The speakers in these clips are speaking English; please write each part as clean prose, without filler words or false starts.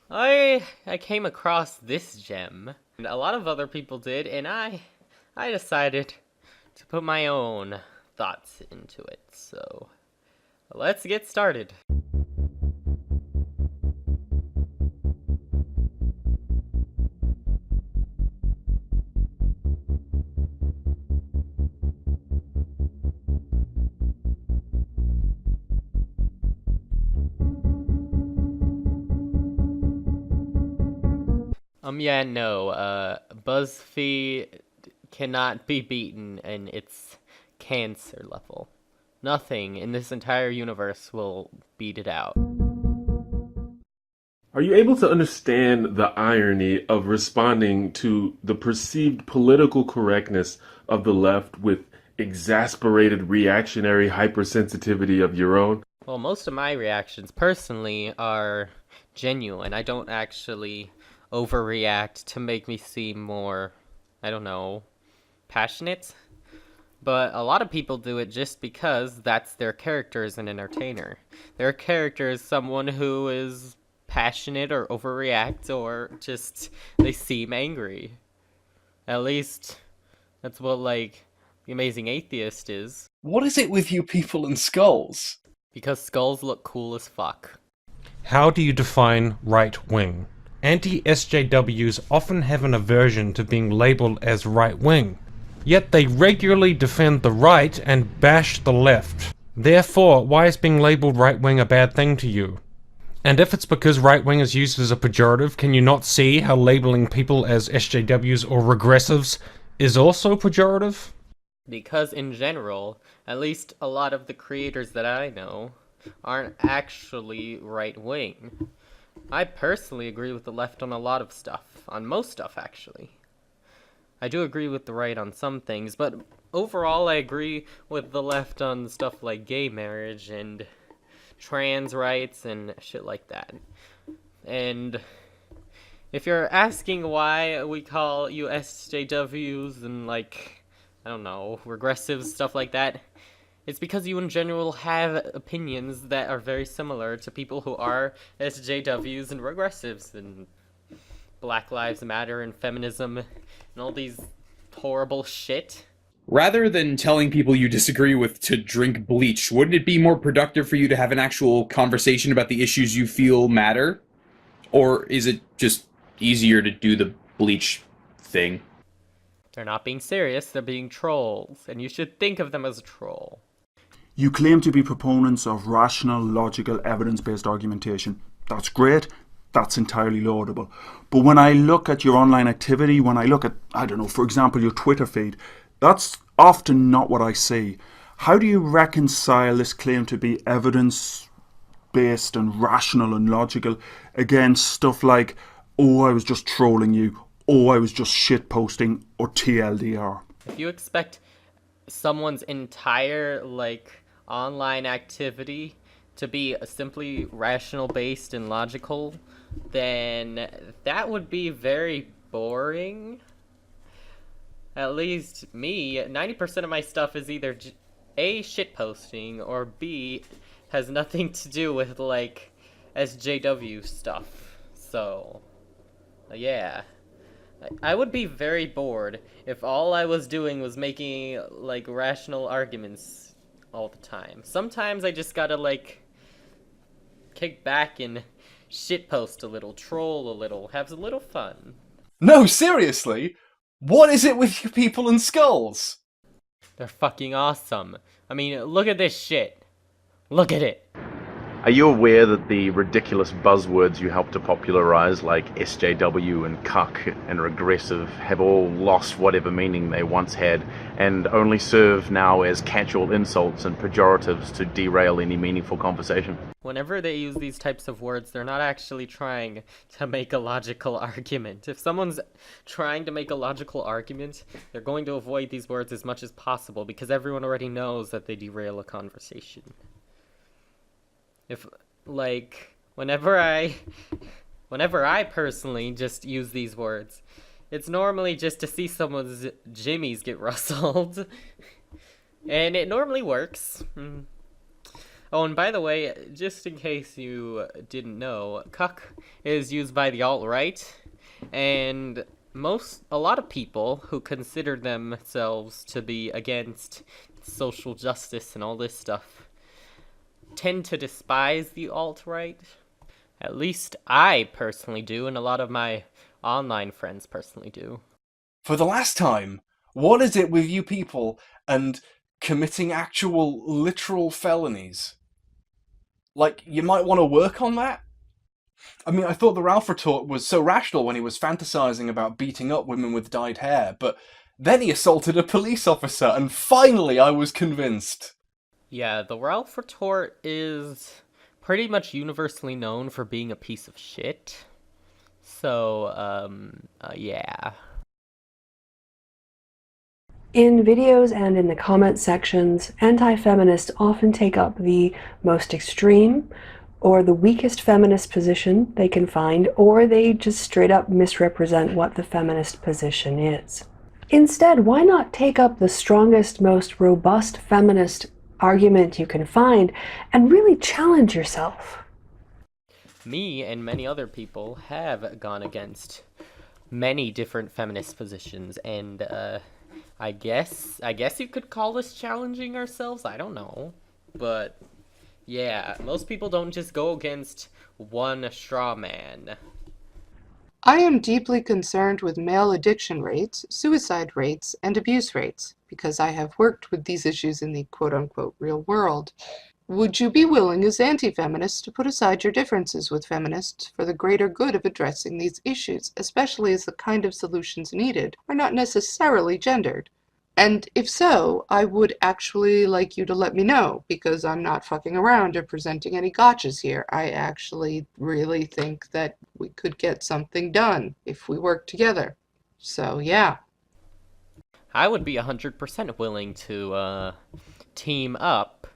I came across this gem, and a lot of other people did, and I decided to put my own thoughts into it. So, let's get started. Yeah, no, BuzzFeed cannot be beaten in its cancer level. Nothing in this entire universe will beat it out. Are you able to understand the irony of responding to the perceived political correctness of the left with exasperated reactionary hypersensitivity of your own? Well, most of my reactions personally are genuine. I don't actually overreact to make me seem more, I don't know, passionate. But a lot of people do it just because that's their character as an entertainer. Their character is someone who is passionate or overreact or just they seem angry. At least that's what, like, The Amazing Atheist is. What is it with you people and skulls? Because skulls look cool as fuck. How do you define right-wing? Anti-SJWs often have an aversion to being labelled as right-wing, yet they regularly defend the right and bash the left. Therefore, why is being labelled right-wing a bad thing to you? And if it's because right-wing is used as a pejorative, can you not see how labelling people as SJWs or regressives is also pejorative? Because in general, at least a lot of the creators that I know aren't actually right-wing. I personally agree with the left on a lot of stuff. On most stuff, actually. I do agree with the right on some things, but overall I agree with the left on stuff like gay marriage and trans rights and shit like that. And if you're asking why we call you SJWs and, like, I don't know, regressive stuff like that, it's because you in general have opinions that are very similar to people who are SJWs and regressives and Black Lives Matter and feminism and all these horrible shit. Rather than telling people you disagree with to drink bleach, wouldn't it be more productive for you to have an actual conversation about the issues you feel matter? Or is it just easier to do the bleach thing? They're not being serious, they're being trolls, and you should think of them as a troll. You claim to be proponents of rational, logical, evidence-based argumentation. That's great. That's entirely laudable. But when I look at your online activity, when I look at, I don't know, for example, your Twitter feed, that's often not what I see. How do you reconcile this claim to be evidence-based and rational and logical against stuff like, oh, I was just trolling you, oh, I was just shitposting, or TLDR? If you expect someone's entire, like, online activity to be simply rational based and logical, then that would be very boring. At least me, 90% of my stuff is either A, shitposting, or B, has nothing to do with, like, SJW stuff. So, yeah. I would be very bored if all I was doing was making, like, rational arguments all the time. Sometimes I just gotta, like, kick back and shitpost a little, troll a little, have a little fun. No, seriously? What is it with you people and skulls? They're fucking awesome. I mean, look at this shit. Look at it. Are you aware that the ridiculous buzzwords you helped to popularize, like SJW and cuck and regressive, have all lost whatever meaning they once had, and only serve now as catch-all insults and pejoratives to derail any meaningful conversation? Whenever they use these types of words, they're not actually trying to make a logical argument. If someone's trying to make a logical argument, they're going to avoid these words as much as possible, because everyone already knows that they derail a conversation. If, like, whenever I personally just use these words, it's normally just to see someone's jimmies get rustled. And it normally works. Oh, and by the way, just in case you didn't know, cuck is used by the alt-right, and a lot of people who consider themselves to be against social justice and all this stuff tend to despise the alt-right. At least I personally do, and a lot of my online friends personally do. For the last time, what is it with you people and committing actual literal felonies? Like, you might want to work on that? I mean, I thought the Ralph retort was so rational when he was fantasizing about beating up women with dyed hair, but then he assaulted a police officer, and finally I was convinced. Yeah, the Ralph retort is pretty much universally known for being a piece of shit. So, yeah. In videos and in the comment sections, anti-feminists often take up the most extreme or the weakest feminist position they can find, or they just straight up misrepresent what the feminist position is. Instead, why not take up the strongest, most robust feminist argument you can find and really challenge yourself? Me and many other people have gone against many different feminist positions, and I guess you could call this challenging ourselves. I don't know, but yeah, most people don't just go against one straw man. I am deeply concerned with male addiction rates, suicide rates, and abuse rates, because I have worked with these issues in the quote-unquote real world. Would you be willing as anti-feminists to put aside your differences with feminists for the greater good of addressing these issues, especially as the kind of solutions needed are not necessarily gendered? And if so, I would actually like you to let me know, because I'm not fucking around or presenting any gotchas here. I actually really think that we could get something done if we work together. So, yeah. I would be 100% willing to team up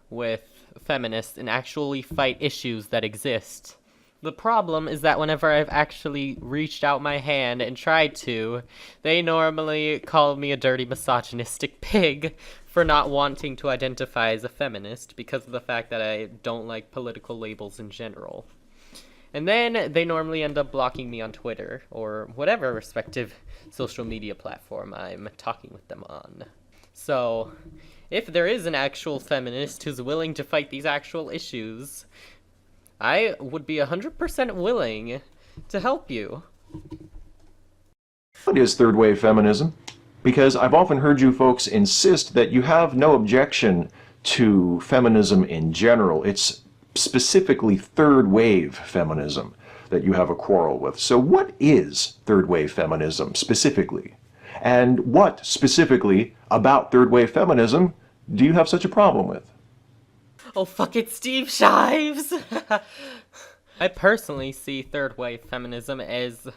with feminists and actually fight issues that exist. The problem is that whenever I've actually reached out my hand and tried to, they normally call me a dirty misogynistic pig for not wanting to identify as a feminist because of the fact that I don't like political labels in general. And then they normally end up blocking me on Twitter or whatever respective social media platform I'm talking with them on. So, if there is an actual feminist who's willing to fight these actual issues, I would be 100% willing to help you. What is third wave feminism? Because I've often heard you folks insist that you have no objection to feminism in general. It's specifically third wave feminism that you have a quarrel with. So what is third wave feminism specifically? And what specifically about third wave feminism do you have such a problem with? Oh, fuck it, Steve Shives! I personally see third wave feminism as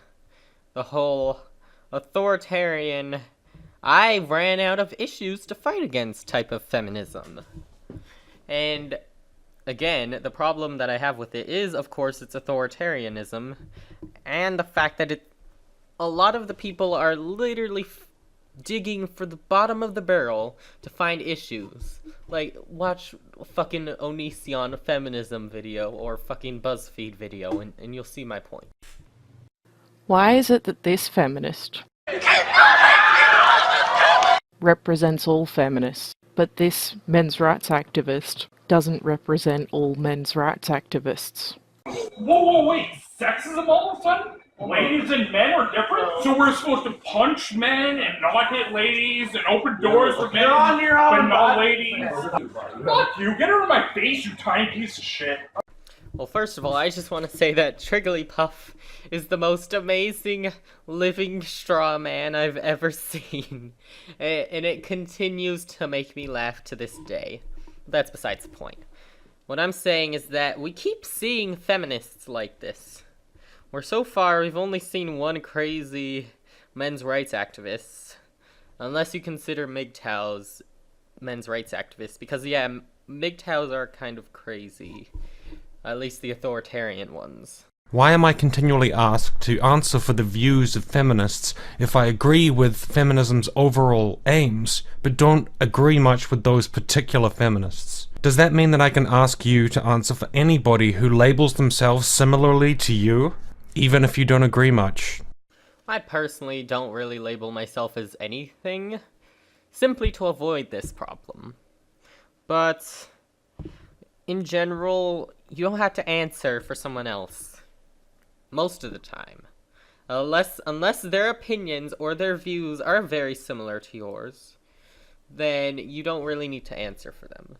the whole authoritarian, I ran out of issues to fight against type of feminism. And again, the problem that I have with it is, of course, it's authoritarianism, and the fact that a lot of the people are literally digging for the bottom of the barrel to find issues. Like, watch fucking Onision feminism video or fucking BuzzFeed video, and you'll see my point. Why is it that this feminist represents all feminists, but this men's rights activist doesn't represent all men's rights activists? Whoa, wait! Sexism all of a sudden? Ladies and men are different? So we're supposed to punch men and not hit ladies and open doors for men, but not ladies? Fuck you! Get out of my face, you tiny piece of shit! Well, first of all, I just want to say that Trigglypuff is the most amazing living straw man I've ever seen. And it continues to make me laugh to this day. That's besides the point. What I'm saying is that we keep seeing feminists like this, where so far we've only seen one crazy men's rights activist, unless you consider MGTOWs men's rights activists, because yeah, MGTOWs are kind of crazy, at least the authoritarian ones. Why am I continually asked to answer for the views of feminists if I agree with feminism's overall aims, but don't agree much with those particular feminists? Does that mean that I can ask you to answer for anybody who labels themselves similarly to you, even if you don't agree much? I personally don't really label myself as anything, simply to avoid this problem. But in general, you don't have to answer for someone else. Most of the time. Unless their opinions or their views are very similar to yours, then you don't really need to answer for them.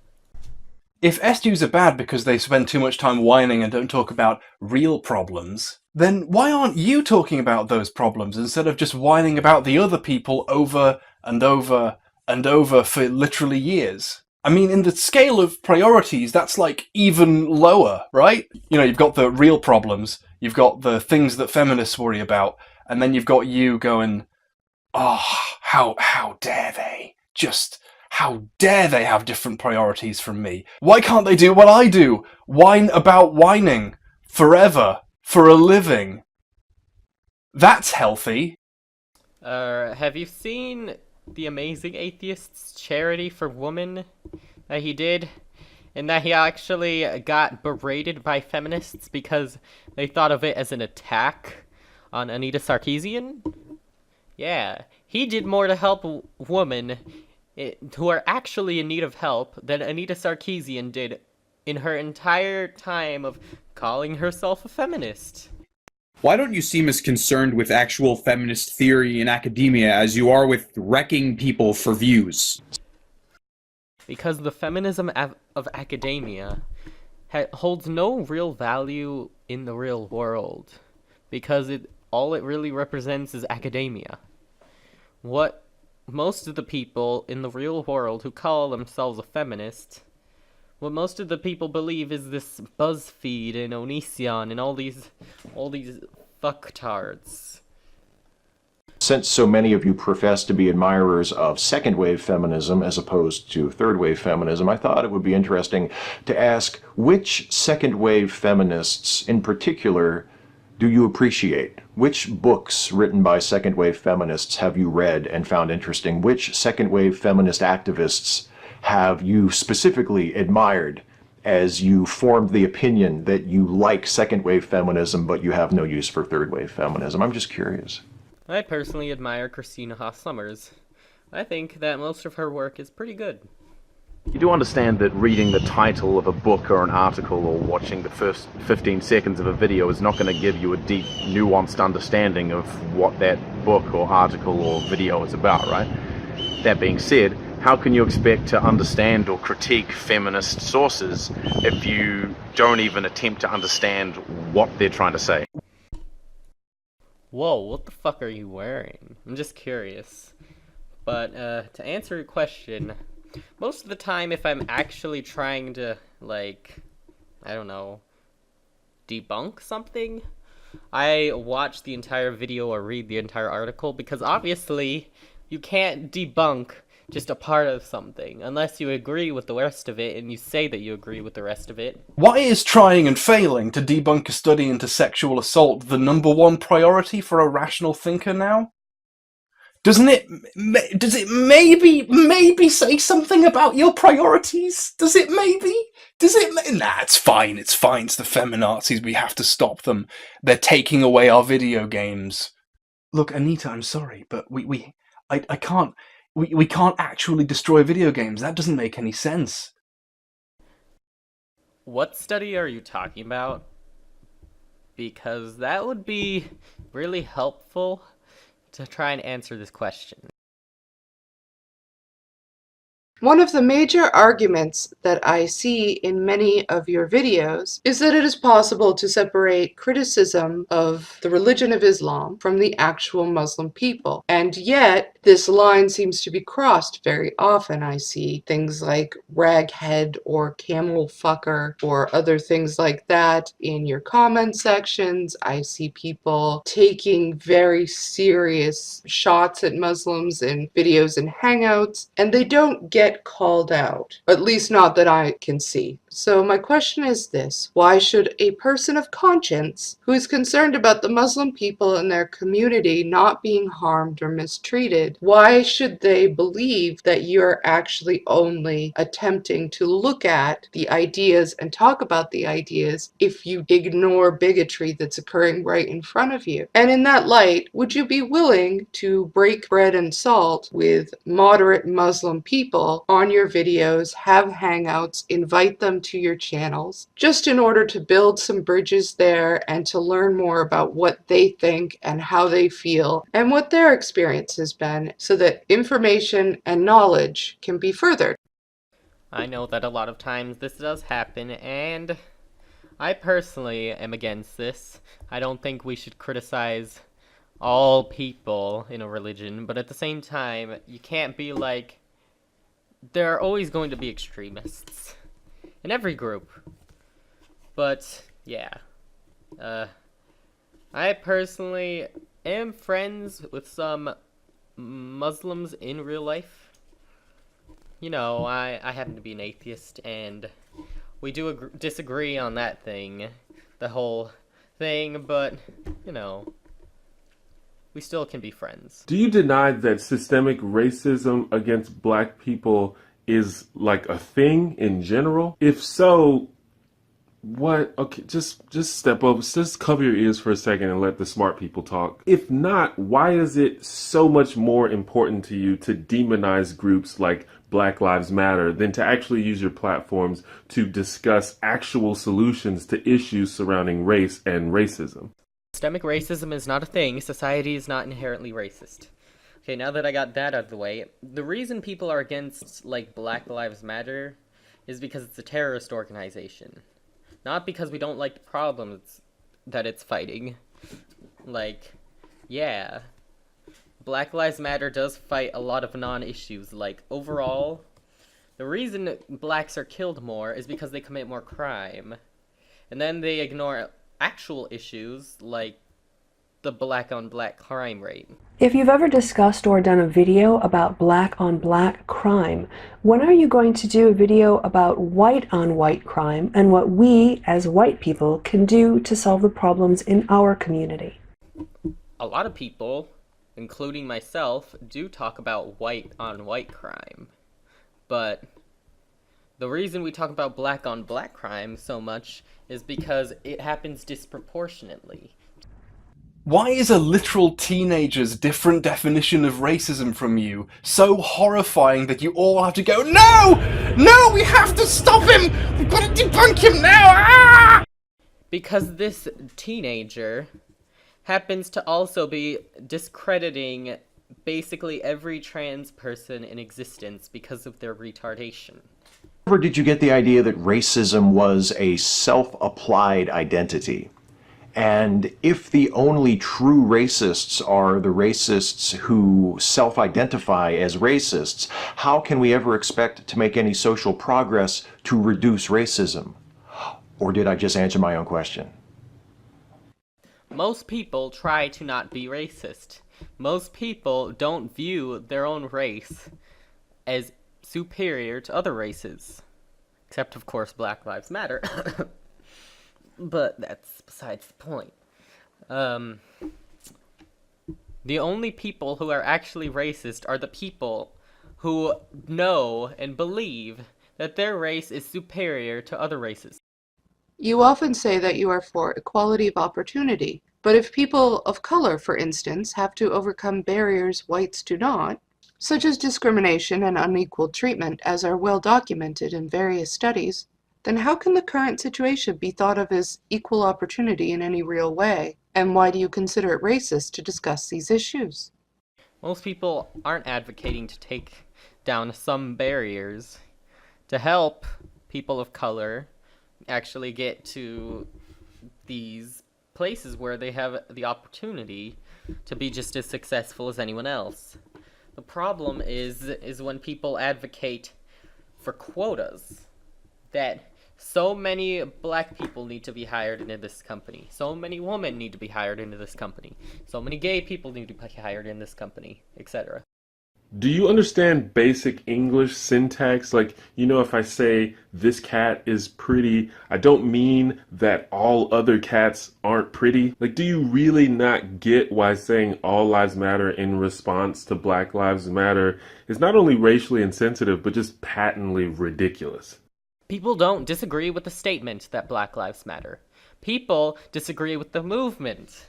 If SJWs are bad because they spend too much time whining and don't talk about real problems, then why aren't you talking about those problems instead of just whining about the other people over and over and over for literally years? I mean, in the scale of priorities, that's like even lower, right? You know, you've got the real problems, you've got the things that feminists worry about, and then you've got you going, oh, how dare they? Just, how dare they have different priorities from me? Why can't they do what I do? Whine about whining forever for a living. That's healthy. Have you seen the Amazing Atheist's charity for women that he did? And that he actually got berated by feminists because they thought of it as an attack on Anita Sarkeesian? Yeah, he did more to help women who are actually in need of help than Anita Sarkeesian did in her entire time of calling herself a feminist. Why don't you seem as concerned with actual feminist theory in academia as you are with wrecking people for views? Because the feminism of academia holds no real value in the real world. Because all it really represents is academia. What most of the people in the real world who call themselves a feminist, what most of the people believe is this BuzzFeed and Onision and all these fucktards. Since so many of you profess to be admirers of second-wave feminism as opposed to third-wave feminism, I thought it would be interesting to ask which second-wave feminists in particular do you appreciate? Which books written by second-wave feminists have you read and found interesting? Which second-wave feminist activists have you specifically admired as you formed the opinion that you like second-wave feminism but you have no use for third-wave feminism? I'm just curious. I personally admire Christina Haas Summers. I think that most of her work is pretty good. You do understand that reading the title of a book or an article or watching the first 15 seconds of a video is not going to give you a deep, nuanced understanding of what that book or article or video is about, right? That being said, how can you expect to understand or critique feminist sources if you don't even attempt to understand what they're trying to say? Whoa, what the fuck are you wearing? I'm just curious. But, to answer your question, most of the time if I'm actually trying to, like, I don't know, debunk something, I watch the entire video or read the entire article, because obviously you can't debunk just a part of something unless you agree with the rest of it and you say that you agree with the rest of it. Why is trying and failing to debunk a study into sexual assault the #1 priority for a rational thinker now? Does it maybe say something about your priorities? Does it maybe? Nah, it's fine, it's the feminazis, we have to stop them. They're taking away our video games. Look, Anita, I'm sorry, but I can't, we can't actually destroy video games. That doesn't make any sense. What study are you talking about? Because that would be really helpful to try and answer this question. One of the major arguments that I see in many of your videos is that it is possible to separate criticism of the religion of Islam from the actual Muslim people. And yet, this line seems to be crossed very often. I see things like raghead or camel fucker or other things like that in your comment sections. I see people taking very serious shots at Muslims in videos and hangouts, and they don't get called out, at least not that I can see. So my question is this: why should a person of conscience who is concerned about the Muslim people in their community not being harmed or mistreated, why should they believe that you're actually only attempting to look at the ideas and talk about the ideas if you ignore bigotry that's occurring right in front of you? And in that light, would you be willing to break bread and salt with moderate Muslim people on your videos, have hangouts, invite them to your channels, just in order to build some bridges there and to learn more about what they think and how they feel and what their experience has been, so that information and knowledge can be furthered? I know that a lot of times this does happen, and I personally am against this. I don't think we should criticize all people in a religion, but at the same time, you can't be like, there are always going to be extremists in every group. But yeah, I personally am friends with some Muslims in real life. You know, I happen to be an atheist, and we do disagree on that thing, the whole thing, but, you know, we still can be friends. Do you deny that systemic racism against black people is like a thing in general? If so, what? Okay, just step over, just cover your ears for a second and let the smart people talk. If not, why is it so much more important to you to demonize groups like Black Lives Matter than to actually use your platforms to discuss actual solutions to issues surrounding race and racism? Systemic racism is not a thing. Society is not inherently racist. Okay, now that I got that out of the way, the reason people are against, like, Black Lives Matter is because it's a terrorist organization. Not because we don't like the problems that it's fighting. Like, yeah, Black Lives Matter does fight a lot of non-issues. Like, overall, the reason blacks are killed more is because they commit more crime. And then they ignore actual issues like the black-on-black crime rate. If you've ever discussed or done a video about black-on-black crime, when are you going to do a video about white-on-white crime and what we, as white people, can do to solve the problems in our community? A lot of people, including myself, do talk about white-on-white crime. But the reason we talk about black-on-black crime so much is because it happens disproportionately. Why is a literal teenager's different definition of racism from you so horrifying that you all have to go, no! No, we have to stop him! We've got to debunk him now! Ah! Because this teenager happens to also be discrediting basically every trans person in existence because of their retardation. Or did you get the idea that racism was a self-applied identity? And if the only true racists are the racists who self-identify as racists, how can we ever expect to make any social progress to reduce racism? Or did I just answer my own question? Most people try to not be racist. Most people don't view their own race as superior to other races. Except, of course, Black Lives Matter. But that's besides the point. The only people who are actually racist are the people who know and believe that their race is superior to other races. You often say that you are for equality of opportunity, but if people of color, for instance, have to overcome barriers whites do not, such as discrimination and unequal treatment, as are well documented in various studies, then how can the current situation be thought of as equal opportunity in any real way? And why do you consider it racist to discuss these issues? Most people aren't advocating to take down some barriers to help people of color actually get to these places where they have the opportunity to be just as successful as anyone else. The problem is when people advocate for quotas, that so many black people need to be hired into this company, so many women need to be hired into this company, so many gay people need to be hired in this company, etc. Do you understand basic English syntax? Like, if I say this cat is pretty, I don't mean that all other cats aren't pretty. Like, do you really not get why saying all lives matter in response to Black Lives Matter is not only racially insensitive, but just patently ridiculous? People don't disagree with the statement that Black Lives Matter. People disagree with the movement.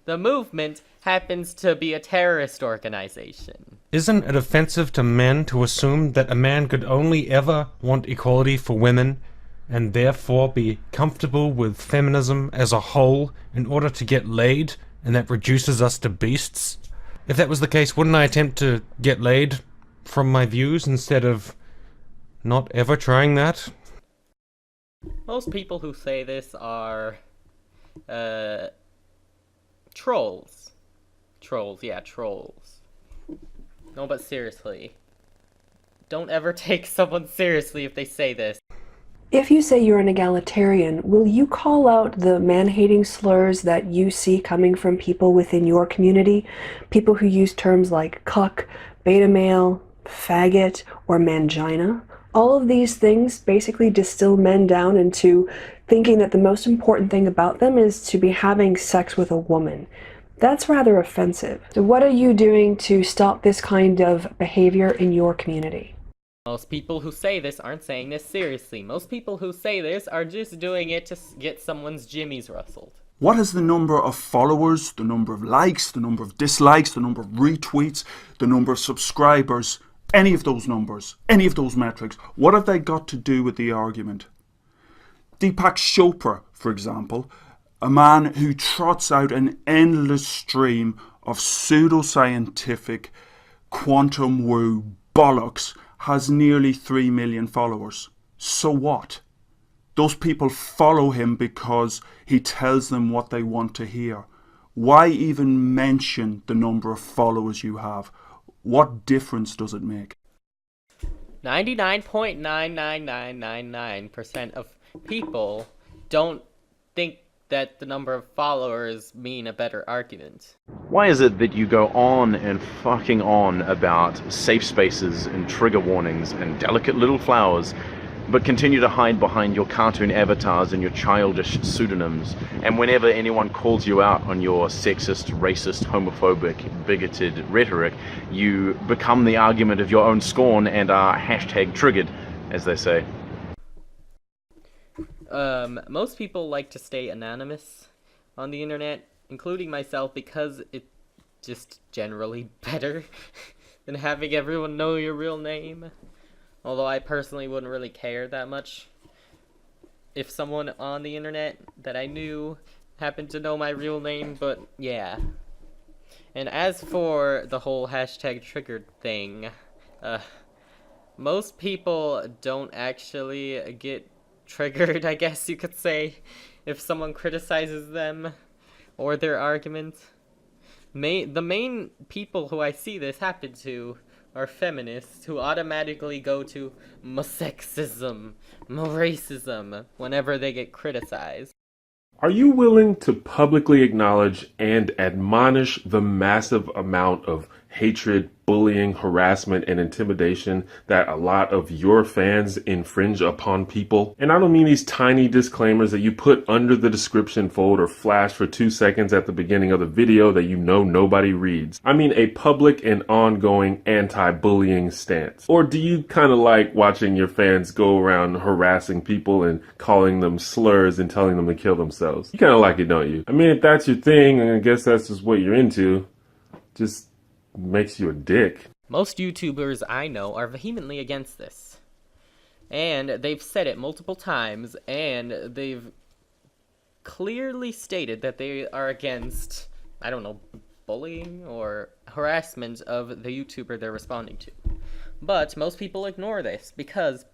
The movement happens to be a terrorist organization. Isn't it offensive to men to assume that a man could only ever want equality for women, and therefore be comfortable with feminism as a whole in order to get laid, and that reduces us to beasts? If that was the case, wouldn't I attempt to get laid from my views instead of not ever trying that? Most people who say this are, trolls. Trolls. No, but seriously. Don't ever take someone seriously if they say this. If you say you're an egalitarian, will you call out the man-hating slurs that you see coming from people within your community? People who use terms like cuck, beta male, faggot, or mangina? All of these things basically distill men down into thinking that the most important thing about them is to be having sex with a woman. That's rather offensive. So what are you doing to stop this kind of behavior in your community? Most people who say this aren't saying this seriously. Most people who say this are just doing it to get someone's jimmies rustled. What is the number of followers, the number of likes, the number of dislikes, the number of retweets, the number of subscribers, any of those numbers, any of those metrics, what have they got to do with the argument? Deepak Chopra, for example, a man who trots out an endless stream of pseudoscientific quantum woo bollocks, has nearly 3 million followers. So what? Those people follow him because he tells them what they want to hear. Why even mention the number of followers you have? What difference does it make? 99.99999% of people don't think that the number of followers mean a better argument. Why is it that you go on and fucking on about safe spaces and trigger warnings and delicate little flowers, but continue to hide behind your cartoon avatars and your childish pseudonyms, and whenever anyone calls you out on your sexist, racist, homophobic, bigoted rhetoric, you become the argument of your own scorn and are hashtag triggered, as they say? Most people like to stay anonymous on the internet, including myself, because it's just generally better than having everyone know your real name. Although I personally wouldn't really care that much if someone on the internet that I knew happened to know my real name, but yeah. And as for the whole hashtag triggered thing, most people don't actually get triggered, I guess you could say, if someone criticizes them or their argument. The main people who I see this happen to are feminists who automatically go to sexism, racism whenever they get criticized. Are you willing to publicly acknowledge and admonish the massive amount of hatred, bullying, harassment, and intimidation that a lot of your fans infringe upon people? And I don't mean these tiny disclaimers that you put under the description fold or flash for 2 seconds at the beginning of the video that you know nobody reads. I mean a public and ongoing anti-bullying stance. Or do you kind of like watching your fans go around harassing people and calling them slurs and telling them to kill themselves? You kind of like it, don't you? I mean, if that's your thing, and I guess that's just what you're into, just makes you a dick. Most YouTubers I know are vehemently against this. And they've said it multiple times, and they've clearly stated that they are against, I don't know, bullying or harassment of the YouTuber they're responding to. But most people ignore this because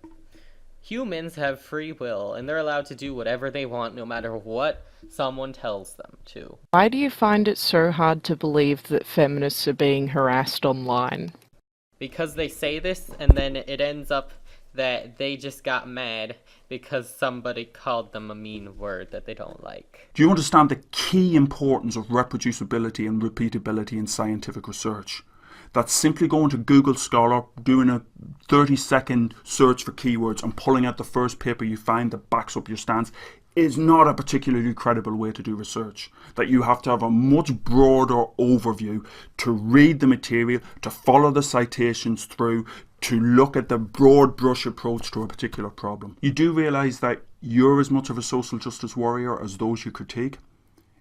humans have free will, and they're allowed to do whatever they want no matter what someone tells them to. Why do you find it so hard to believe that feminists are being harassed online? Because they say this, and then it ends up that they just got mad because somebody called them a mean word that they don't like. Do you understand the key importance of reproducibility and repeatability in scientific research? that simply going to Google Scholar, doing a 30-second search for keywords and pulling out the first paper you find that backs up your stance is not a particularly credible way to do research. That you have to have a much broader overview to read the material, to follow the citations through, to look at the broad brush approach to a particular problem. You do realise that you're as much of a social justice warrior as those you critique.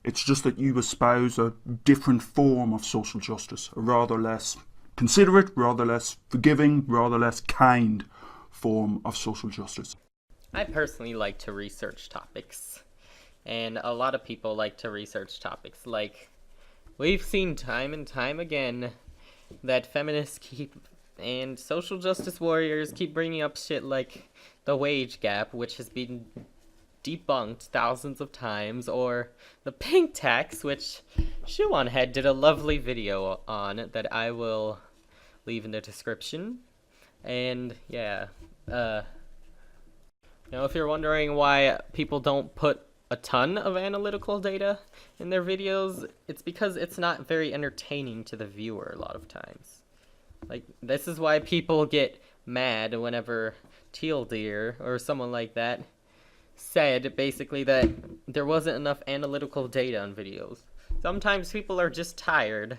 It's just that you espouse a different form of social justice, a rather less considerate, rather less forgiving, rather less kind form of social justice. I personally like to research topics, and a lot of people like to research topics. Like, we've seen time and time again that feminists and social justice warriors keep bringing up shit like the wage gap, which has been debunked thousands of times, or the pink tax, which Shoe on Head did a lovely video on that I will leave in the description. And yeah, now, if you're wondering why people don't put a ton of analytical data in their videos, it's because it's not very entertaining to the viewer a lot of times. Like, this is why people get mad whenever Teal Deer or someone like that said basically that there wasn't enough analytical data on videos. Sometimes people are just tired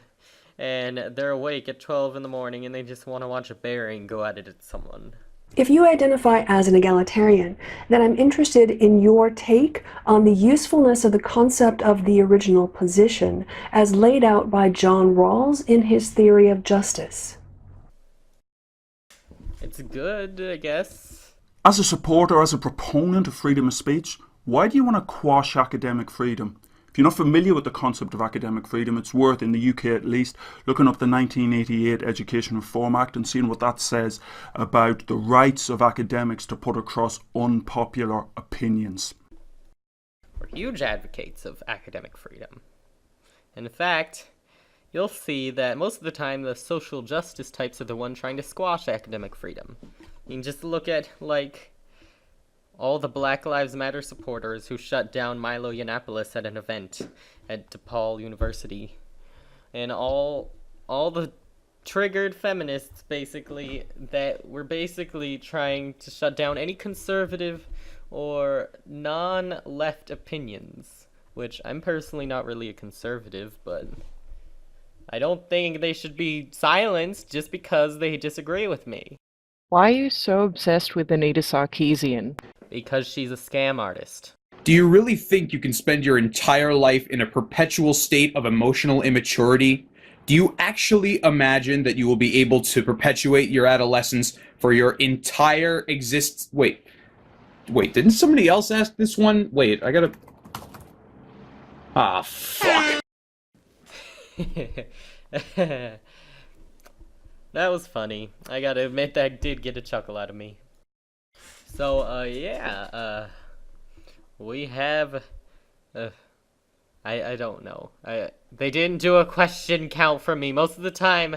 and they're awake at 12 in the morning and they just want to watch a bearing go at it at someone. If you identify as an egalitarian, then I'm interested in your take on the usefulness of the concept of the original position as laid out by John Rawls in his theory of justice. It's good, I guess. As a supporter, as a proponent of freedom of speech, why do you want to quash academic freedom? If you're not familiar with the concept of academic freedom, it's worth, in the UK at least, looking up the 1988 Education Reform Act and seeing what that says about the rights of academics to put across unpopular opinions. We're huge advocates of academic freedom. In fact, you'll see that most of the time the social justice types are the one trying to squash academic freedom. You can just look at, like, all the Black Lives Matter supporters who shut down Milo Yiannopoulos at an event at DePaul University. And all the triggered feminists, basically, that were basically trying to shut down any conservative or non-left opinions. Which, I'm personally not really a conservative, but I don't think they should be silenced just because they disagree with me. Why are you so obsessed with Anita Sarkeesian? Because she's a scam artist. Do you really think you can spend your entire life in a perpetual state of emotional immaturity? Do you actually imagine that you will be able to perpetuate your adolescence for your entire Wait, didn't somebody else ask this one? Wait, I gotta... Ah, fuck. That was funny. I gotta admit that did get a chuckle out of me. So, we have, I don't know. They didn't do a question count for me. Most of the time,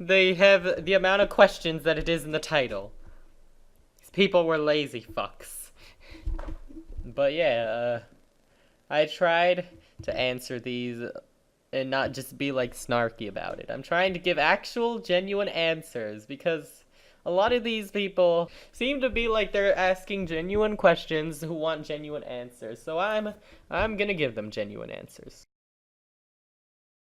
they have the amount of questions that it is in the title. These people were lazy fucks. But yeah, I tried to answer these and not just be, like, snarky about it. I'm trying to give actual, genuine answers, because a lot of these people seem to be like they're asking genuine questions who want genuine answers. So I'm gonna give them genuine answers.